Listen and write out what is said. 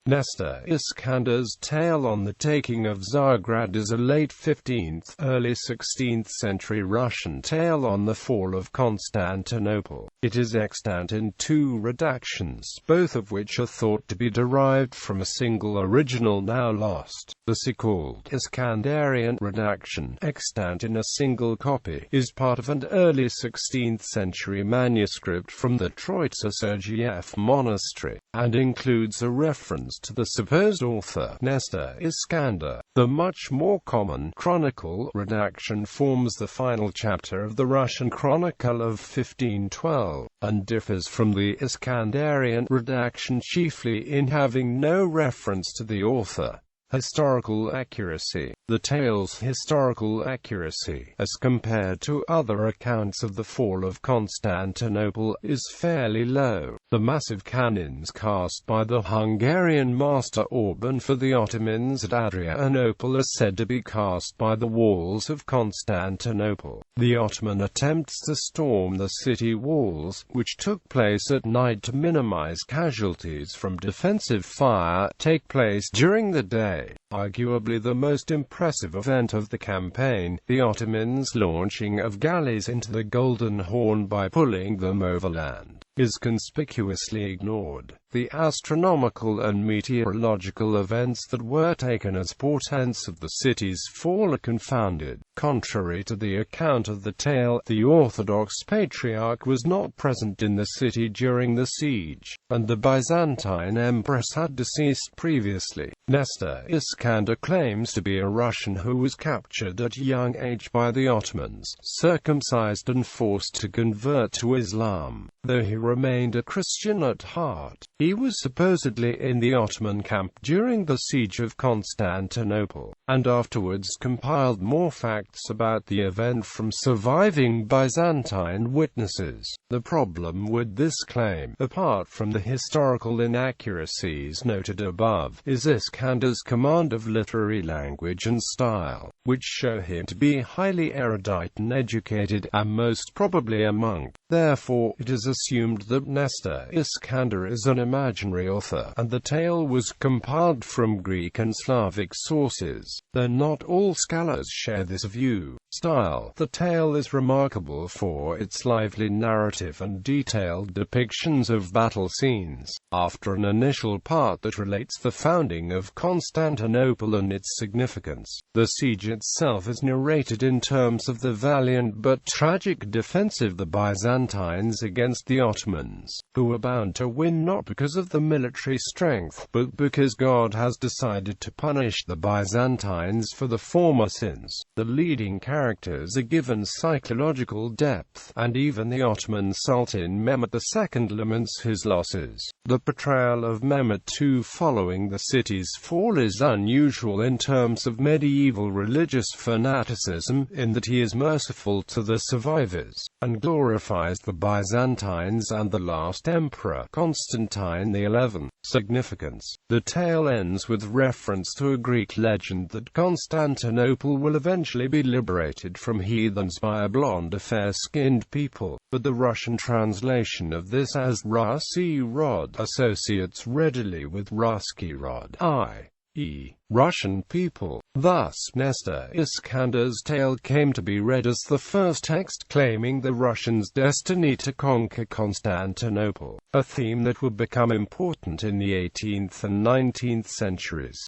Nestor Iskander's tale on the taking of Tsargrad is a late 15th, early 16th century Russian tale on the fall of Constantinople. It is extant in two redactions, both of which are thought to be derived from a single original now lost. The so-called Iskanderian redaction, extant in a single copy, is part of an early 16th century manuscript from the Troitse-Sergiev Monastery, and includes a reference to the supposed author, Nestor Iskander. The much more common chronicle redaction forms the final chapter of the Russian chronicle of 1512, and differs from the Iskanderian redaction chiefly in having no reference to the author. Historical accuracy. The tale's historical accuracy, as compared to other accounts of the fall of Constantinople, is fairly low. The massive cannons cast by the Hungarian master Orban for the Ottomans at Adrianople are said to be cast by the walls of Constantinople. The Ottoman attempts to storm the city walls, which took place at night to minimize casualties from defensive fire, take place during the day. Arguably the most impressive event of the campaign, the Ottomans' launching of galleys into the Golden Horn by pulling them overland, is conspicuously ignored. The astronomical and meteorological events that were taken as portents of the city's fall are confounded. Contrary to the account of the tale, the Orthodox Patriarch was not present in the city during the siege, and the Byzantine Empress had deceased previously. Nestor Iskander claims to be a Russian who was captured at a young age by the Ottomans, circumcised and forced to convert to Islam. Though he remained a Christian at heart, he was supposedly in the Ottoman camp during the siege of Constantinople, and afterwards compiled more facts about the event from surviving Byzantine witnesses. The problem with this claim, apart from the historical inaccuracies noted above, is Iskander's command of literary language and style, which show him to be highly erudite and educated, and most probably a monk. Therefore, it is assumed that Nestor Iskander is an imaginary author, and the tale was compiled from Greek and Slavic sources, though not all scholars share this view. Style. The tale is remarkable for its lively narrative and detailed depictions of battle scenes. After an initial part that relates the founding of Constantinople and its significance, the siege itself is narrated in terms of the valiant but tragic defense of the Byzantines against the Ottomans, who were bound to win not because of the military strength, but because God has decided to punish the Byzantines for the former sins. The leading characters are given psychological depth, and even the Ottoman Sultan Mehmet II laments his losses. The portrayal of Mehmet II following the city's fall is unusual in terms of medieval religious fanaticism, in that he is merciful to the survivors, and glorifies the Byzantines and the last emperor, Constantine.The. Significance. The tale ends with reference to a Greek legend that Constantinople will eventually be liberated from heathens by a blonde, fair-skinned people, but the Russian translation of this as Russy Rod associates readily with Ruski Rod, i.e., Russian people. Thus, Nestor Iskander's tale came to be read as the first text claiming the Russians' destiny to conquer Constantinople, a theme that would become important in the 18th and 19th centuries.